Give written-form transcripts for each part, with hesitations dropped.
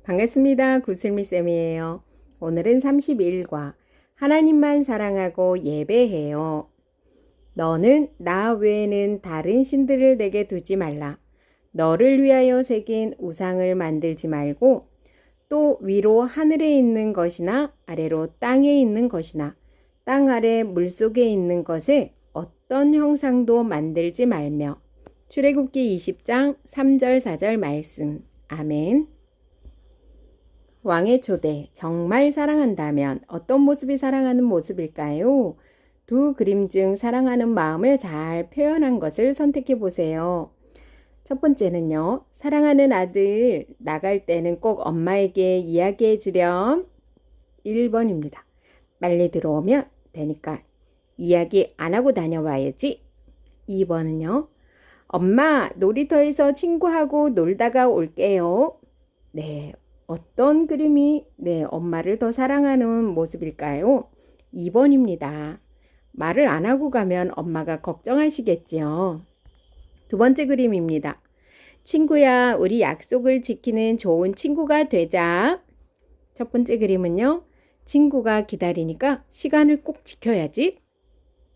반갑습니다. 구슬미쌤이에요. 오늘은 32일과 하나님만 사랑하고 예배해요. 너는 나 외에는 다른 신들을 내게 두지 말라. 너를 위하여 새긴 우상을 만들지 말고 또 위로 하늘에 있는 것이나 아래로 땅에 있는 것이나 땅 아래 물속에 있는 것에 어떤 형상도 만들지 말며. 출애굽기 20장 3절 4절 말씀. 아멘. 왕의 초대, 정말 사랑한다면 어떤 모습이 사랑하는 모습일까요? 두 그림 중 사랑하는 마음을 잘 표현한 것을 선택해 보세요. 첫 번째는요, 사랑하는 아들, 나갈 때는 꼭 엄마에게 이야기해 주렴. 1번입니다. 빨리 들어오면 되니까 이야기 안 하고 다녀와야지. 2번은요, 엄마, 놀이터에서 친구하고 놀다가 올게요. 네, 어떤 그림이 엄마를 더 사랑하는 모습일까요? 2번입니다. 말을 안 하고 가면 엄마가 걱정하시겠지요. 두 번째 그림입니다. 친구야, 우리 약속을 지키는 좋은 친구가 되자. 첫 번째 그림은요. 친구가 기다리니까 시간을 꼭 지켜야지.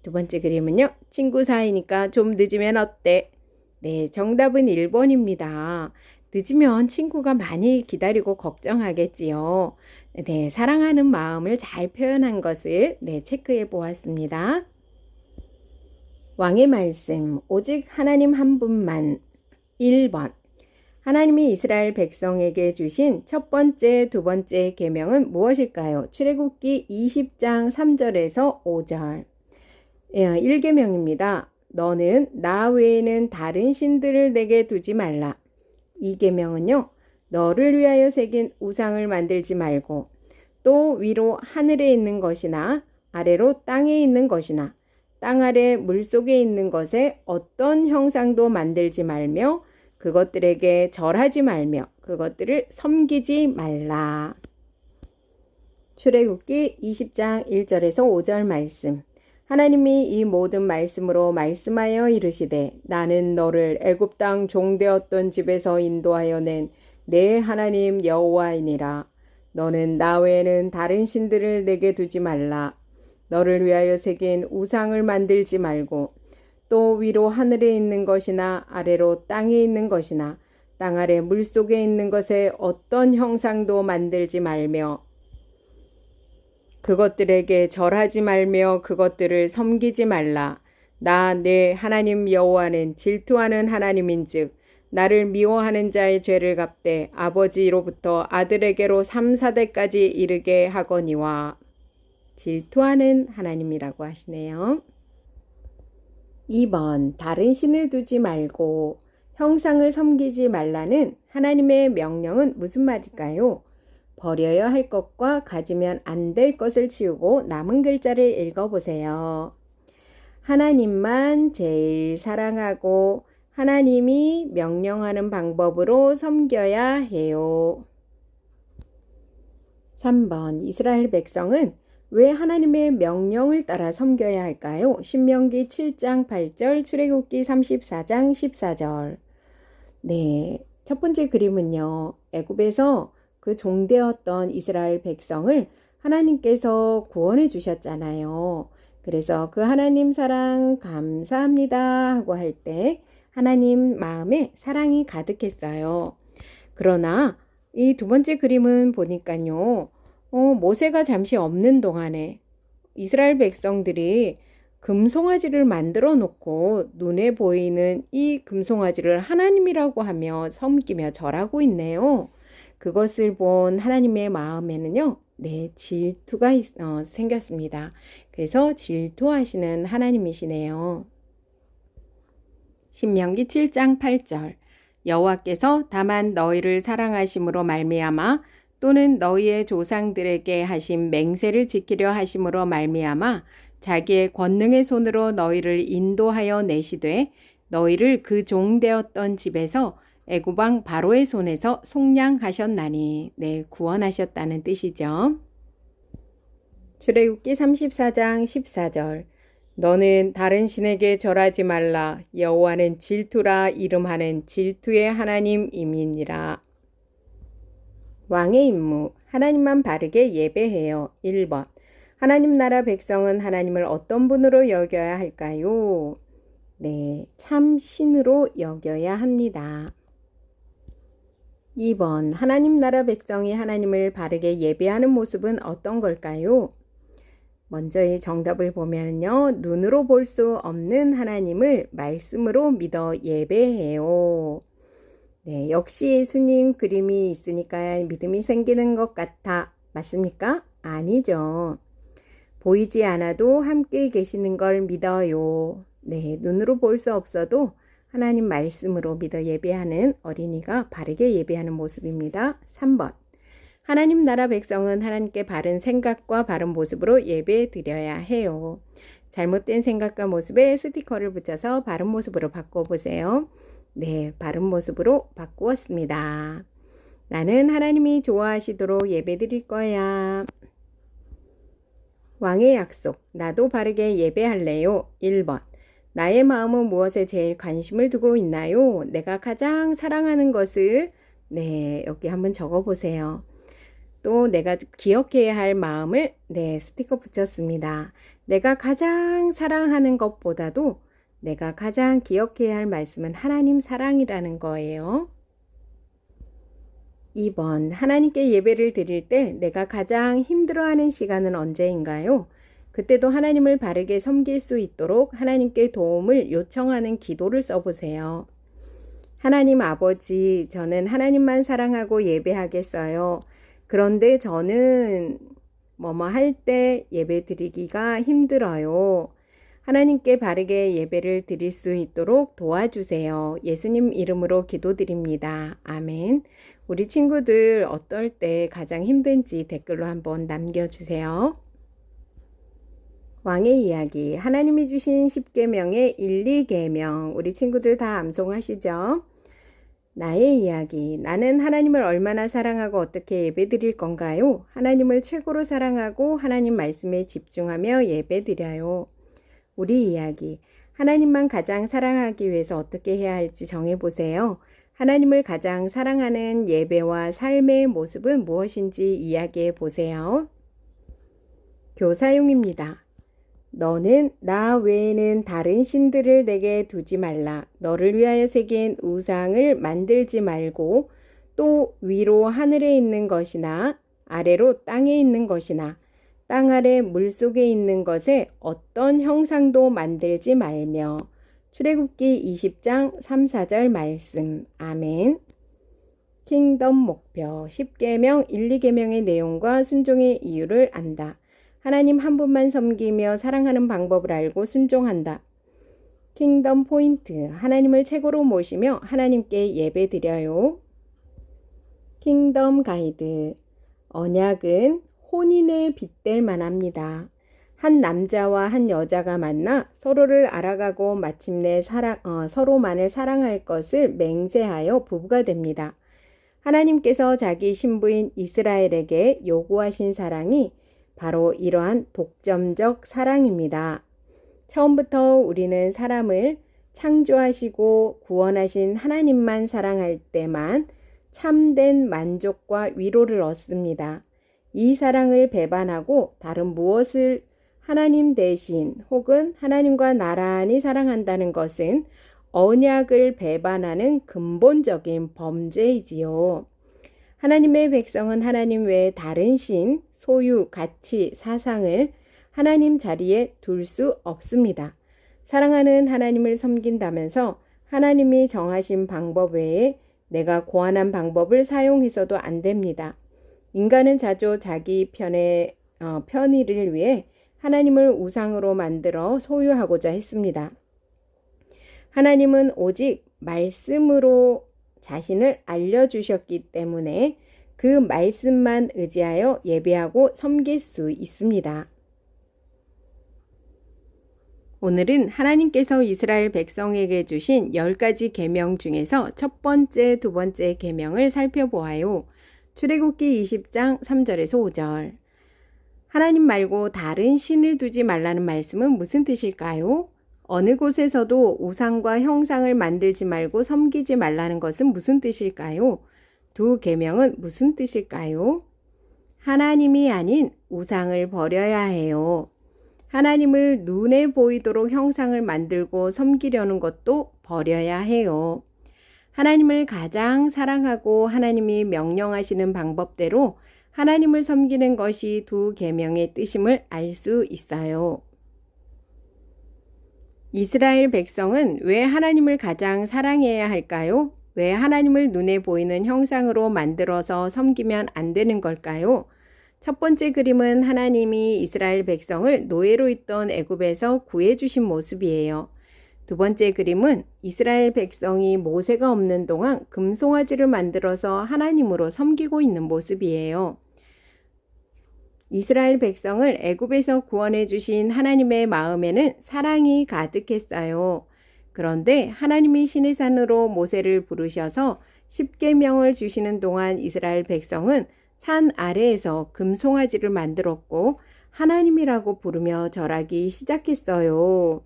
두 번째 그림은요. 친구 사이니까 좀 늦으면 어때? 네, 정답은 1번입니다. 늦으면 친구가 많이 기다리고 걱정하겠지요. 네, 사랑하는 마음을 잘 표현한 것을 체크해 보았습니다. 왕의 말씀, 오직 하나님 한 분만. 1번. 하나님이 이스라엘 백성에게 주신 첫 번째, 두 번째 계명은 무엇일까요? 출애굽기 20장 3절에서 5절. 1계명입니다. 너는 나 외에는 다른 신들을 내게 두지 말라. 2계명은요. 너를 위하여 새긴 우상을 만들지 말고 또 위로 하늘에 있는 것이나 아래로 땅에 있는 것이나 땅 아래 물속에 있는 것에 어떤 형상도 만들지 말며 그것들에게 절하지 말며 그것들을 섬기지 말라. 출애굽기 20장 1절에서 5절 말씀. 하나님이 이 모든 말씀으로 말씀하여 이르시되 나는 너를 애굽 땅 종되었던 집에서 인도하여 낸 내 하나님 여호와이니라. 너는 나 외에는 다른 신들을 내게 두지 말라. 너를 위하여 새긴 우상을 만들지 말고 또 위로 하늘에 있는 것이나 아래로 땅에 있는 것이나 땅 아래 물속에 있는 것에 어떤 형상도 만들지 말며 그것들에게 절하지 말며 그것들을 섬기지 말라. 나 내 하나님 여호와는 질투하는 하나님인즉 나를 미워하는 자의 죄를 갚되 아버지로부터 아들에게로 3, 4대까지 이르게 하거니와. 질투하는 하나님이라고 하시네요. 2번. 다른 신을 두지 말고 형상을 섬기지 말라는 하나님의 명령은 무슨 말일까요? 버려야 할 것과 가지면 안 될 것을 치우고 남은 글자를 읽어보세요. 하나님만 제일 사랑하고 하나님이 명령하는 방법으로 섬겨야 해요. 3번. 이스라엘 백성은 왜 하나님의 명령을 따라 섬겨야 할까요? 신명기 7장 8절, 출애굽기 34장 14절. 네, 첫 번째 그림은요. 애굽에서 그 종되었던 이스라엘 백성을 하나님께서 구원해 주셨잖아요. 그래서 그 하나님 사랑 감사합니다 하고 할 때 하나님 마음에 사랑이 가득했어요. 그러나 이 두 번째 그림은 보니까요. 모세가 잠시 없는 동안에 이스라엘 백성들이 금송아지를 만들어 놓고 눈에 보이는 이 금송아지를 하나님이라고 하며 섬기며 절하고 있네요. 그것을 본 하나님의 마음에는요. 질투가 생겼습니다. 그래서 질투하시는 하나님이시네요. 신명기 7장 8절. 여호와께서 다만 너희를 사랑하심으로 말미암아 또는 너희의 조상들에게 하신 맹세를 지키려 하심으로 말미암아 자기의 권능의 손으로 너희를 인도하여 내시되 너희를 그 종되었던 집에서 애굽 왕 바로의 손에서 속량하셨나니. 구원하셨다는 뜻이죠. 출애굽기 34장 14절. 너는 다른 신에게 절하지 말라. 여호와는 질투라 이름하는 질투의 하나님임이니라. 왕의 임무, 하나님만 바르게 예배해요. 1번. 하나님 나라 백성은 하나님을 어떤 분으로 여겨야 할까요? 네, 참 신으로 여겨야 합니다. 2번. 하나님 나라 백성이 하나님을 바르게 예배하는 모습은 어떤 걸까요? 먼저 이 정답을 보면요. 눈으로 볼 수 없는 하나님을 말씀으로 믿어 예배해요. 네, 역시 예수님 그림이 있으니까 믿음이 생기는 것 같아. 맞습니까? 아니죠. 보이지 않아도 함께 계시는 걸 믿어요. 네, 눈으로 볼 수 없어도 하나님 말씀으로 믿어 예배하는 어린이가 바르게 예배하는 모습입니다. 3번. 하나님 나라 백성은 하나님께 바른 생각과 바른 모습으로 예배 드려야 해요. 잘못된 생각과 모습에 스티커를 붙여서 바른 모습으로 바꿔보세요. 네, 바른 모습으로 바꾸었습니다. 나는 하나님이 좋아하시도록 예배 드릴 거야. 왕의 약속, 나도 바르게 예배할래요. 1번. 나의 마음은 무엇에 제일 관심을 두고 있나요? 내가 가장 사랑하는 것을 여기 한번 적어보세요. 또 내가 기억해야 할 마음을 스티커 붙였습니다. 내가 가장 사랑하는 것보다도 내가 가장 기억해야 할 말씀은 하나님 사랑이라는 거예요. 2번, 하나님께 예배를 드릴 때 내가 가장 힘들어하는 시간은 언제인가요? 그때도 하나님을 바르게 섬길 수 있도록 하나님께 도움을 요청하는 기도를 써보세요. 하나님 아버지, 저는 하나님만 사랑하고 예배하겠어요. 그런데 저는 뭐뭐 할 때 예배 드리기가 힘들어요. 하나님께 바르게 예배를 드릴 수 있도록 도와주세요. 예수님 이름으로 기도드립니다. 아멘. 우리 친구들 어떨 때 가장 힘든지 댓글로 한번 남겨주세요. 왕의 이야기, 하나님이 주신 10계명의 1, 2계명, 우리 친구들 다 암송하시죠? 나의 이야기, 나는 하나님을 얼마나 사랑하고 어떻게 예배 드릴 건가요? 하나님을 최고로 사랑하고 하나님 말씀에 집중하며 예배 드려요. 우리 이야기, 하나님만 가장 사랑하기 위해서 어떻게 해야 할지 정해보세요. 하나님을 가장 사랑하는 예배와 삶의 모습은 무엇인지 이야기해 보세요. 교사용입니다. 너는 나 외에는 다른 신들을 내게 두지 말라. 너를 위하여 새긴 우상을 만들지 말고 또 위로 하늘에 있는 것이나 아래로 땅에 있는 것이나 땅 아래 물속에 있는 것에 어떤 형상도 만들지 말며. 출애굽기 20장 3, 4절 말씀. 아멘. 킹덤 목표 10계명 1, 2계명의 내용과 순종의 이유를 안다. 하나님 한 분만 섬기며 사랑하는 방법을 알고 순종한다. 킹덤 포인트, 하나님을 최고로 모시며 하나님께 예배 드려요. 킹덤 가이드, 언약은 혼인에 빗댈 만합니다. 한 남자와 한 여자가 만나 서로를 알아가고 마침내 서로만을 사랑할 것을 맹세하여 부부가 됩니다. 하나님께서 자기 신부인 이스라엘에게 요구하신 사랑이 바로 이러한 독점적 사랑입니다. 처음부터 우리는 사람을 창조하시고 구원하신 하나님만 사랑할 때만 참된 만족과 위로를 얻습니다. 이 사랑을 배반하고 다른 무엇을 하나님 대신 혹은 하나님과 나란히 사랑한다는 것은 언약을 배반하는 근본적인 범죄이지요. 하나님의 백성은 하나님 외에 다른 신, 소유, 가치, 사상을 하나님 자리에 둘 수 없습니다. 사랑하는 하나님을 섬긴다면서 하나님이 정하신 방법 외에 내가 고안한 방법을 사용해서도 안 됩니다. 인간은 자주 자기 편의를 위해 하나님을 우상으로 만들어 소유하고자 했습니다. 하나님은 오직 말씀으로 자신을 알려주셨기 때문에 그 말씀만 의지하여 예배하고 섬길 수 있습니다. 오늘은 하나님께서 이스라엘 백성에게 주신 10가지 계명 중에서 첫 번째, 두 번째 계명을 살펴보아요. 출애굽기 20장 3절에서 5절. 하나님 말고 다른 신을 두지 말라는 말씀은 무슨 뜻일까요? 어느 곳에서도 우상과 형상을 만들지 말고 섬기지 말라는 것은 무슨 뜻일까요? 두 계명은 무슨 뜻일까요? 하나님이 아닌 우상을 버려야 해요. 하나님을 눈에 보이도록 형상을 만들고 섬기려는 것도 버려야 해요. 하나님을 가장 사랑하고 하나님이 명령하시는 방법대로 하나님을 섬기는 것이 두 계명의 뜻임을 알 수 있어요. 이스라엘 백성은 왜 하나님을 가장 사랑해야 할까요? 왜 하나님을 눈에 보이는 형상으로 만들어서 섬기면 안 되는 걸까요? 첫 번째 그림은 하나님이 이스라엘 백성을 노예로 있던 애굽에서 구해주신 모습이에요. 두 번째 그림은 이스라엘 백성이 모세가 없는 동안 금송아지를 만들어서 하나님으로 섬기고 있는 모습이에요. 이스라엘 백성을 애굽에서 구원해 주신 하나님의 마음에는 사랑이 가득했어요. 그런데 하나님이 시내산으로 모세를 부르셔서 십계명을 주시는 동안 이스라엘 백성은 산 아래에서 금송아지를 만들었고 하나님이라고 부르며 절하기 시작했어요.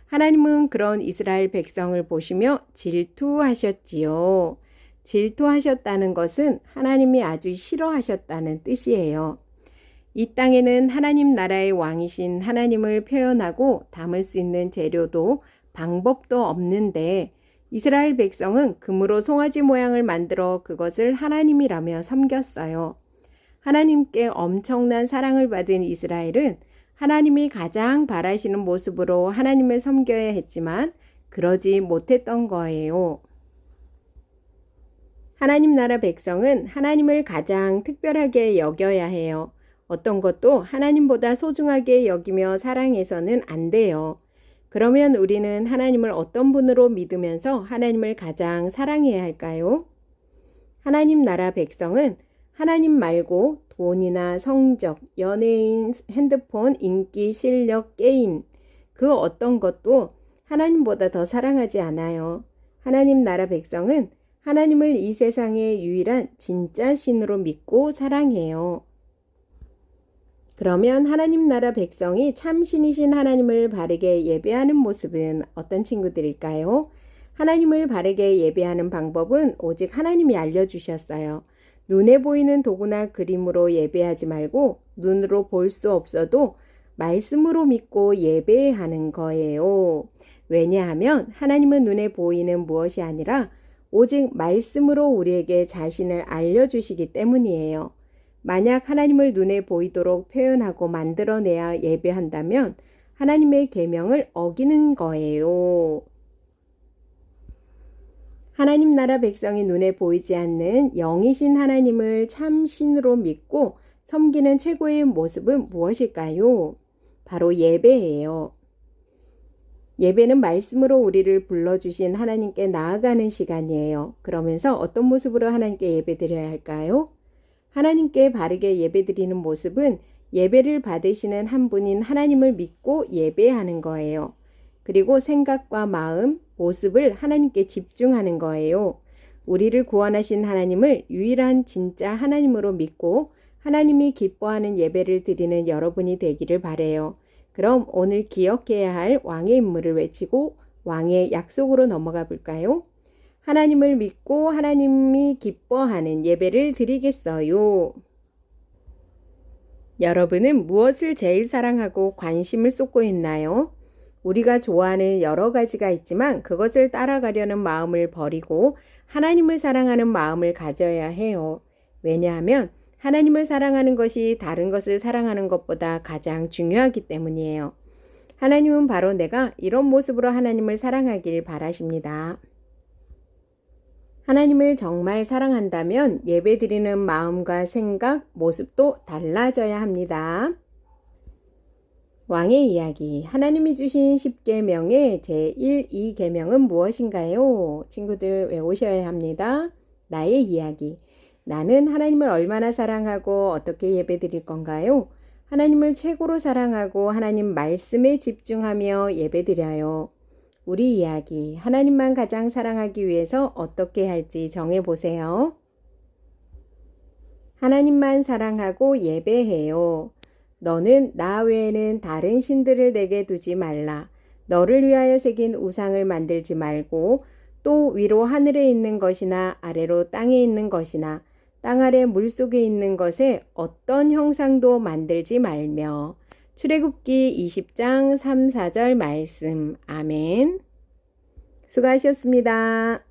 하나님은 그런 이스라엘 백성을 보시며 질투하셨지요. 질투하셨다는 것은 하나님이 아주 싫어하셨다는 뜻이에요. 이 땅에는 하나님 나라의 왕이신 하나님을 표현하고 담을 수 있는 재료도 방법도 없는데 이스라엘 백성은 금으로 송아지 모양을 만들어 그것을 하나님이라며 섬겼어요. 하나님께 엄청난 사랑을 받은 이스라엘은 하나님이 가장 바라시는 모습으로 하나님을 섬겨야 했지만 그러지 못했던 거예요. 하나님 나라 백성은 하나님을 가장 특별하게 여겨야 해요. 어떤 것도 하나님보다 소중하게 여기며 사랑해서는 안 돼요. 그러면 우리는 하나님을 어떤 분으로 믿으면서 하나님을 가장 사랑해야 할까요? 하나님 나라 백성은 하나님 말고 돈이나 성적, 연예인, 핸드폰, 인기, 실력, 게임 그 어떤 것도 하나님보다 더 사랑하지 않아요. 하나님 나라 백성은 하나님을 이 세상의 유일한 진짜 신으로 믿고 사랑해요. 그러면 하나님 나라 백성이 참 신이신 하나님을 바르게 예배하는 모습은 어떤 친구들일까요? 하나님을 바르게 예배하는 방법은 오직 하나님이 알려주셨어요. 눈에 보이는 도구나 그림으로 예배하지 말고 눈으로 볼 수 없어도 말씀으로 믿고 예배하는 거예요. 왜냐하면 하나님은 눈에 보이는 무엇이 아니라 오직 말씀으로 우리에게 자신을 알려주시기 때문이에요. 만약 하나님을 눈에 보이도록 표현하고 만들어내야 예배한다면 하나님의 계명을 어기는 거예요. 하나님 나라 백성이 눈에 보이지 않는 영이신 하나님을 참 신으로 믿고 섬기는 최고의 모습은 무엇일까요? 바로 예배예요. 예배는 말씀으로 우리를 불러주신 하나님께 나아가는 시간이에요. 그러면서 어떤 모습으로 하나님께 예배드려야 할까요? 하나님께 바르게 예배드리는 모습은 예배를 받으시는 한 분인 하나님을 믿고 예배하는 거예요. 그리고 생각과 마음, 모습을 하나님께 집중하는 거예요. 우리를 구원하신 하나님을 유일한 진짜 하나님으로 믿고 하나님이 기뻐하는 예배를 드리는 여러분이 되기를 바라요. 그럼 오늘 기억해야 할 왕의 인물을 외치고 왕의 약속으로 넘어가 볼까요? 하나님을 믿고 하나님이 기뻐하는 예배를 드리겠어요. 여러분은 무엇을 제일 사랑하고 관심을 쏟고 있나요? 우리가 좋아하는 여러 가지가 있지만 그것을 따라가려는 마음을 버리고 하나님을 사랑하는 마음을 가져야 해요. 왜냐하면 하나님을 사랑하는 것이 다른 것을 사랑하는 것보다 가장 중요하기 때문이에요. 하나님은 바로 내가 이런 모습으로 하나님을 사랑하길 바라십니다. 하나님을 정말 사랑한다면 예배드리는 마음과 생각, 모습도 달라져야 합니다. 왕의 이야기, 하나님이 주신 10계명의 제1, 2계명은 무엇인가요? 친구들 외우셔야 합니다. 나의 이야기, 나는 하나님을 얼마나 사랑하고 어떻게 예배드릴 건가요? 하나님을 최고로 사랑하고 하나님 말씀에 집중하며 예배드려요. 우리 이야기, 하나님만 가장 사랑하기 위해서 어떻게 할지 정해보세요. 하나님만 사랑하고 예배해요. 너는 나 외에는 다른 신들을 내게 두지 말라. 너를 위하여 새긴 우상을 만들지 말고 또 위로 하늘에 있는 것이나 아래로 땅에 있는 것이나 땅 아래 물속에 있는 것에 어떤 형상도 만들지 말며. 출애굽기 20장 3, 4절 말씀. 아멘. 수고하셨습니다.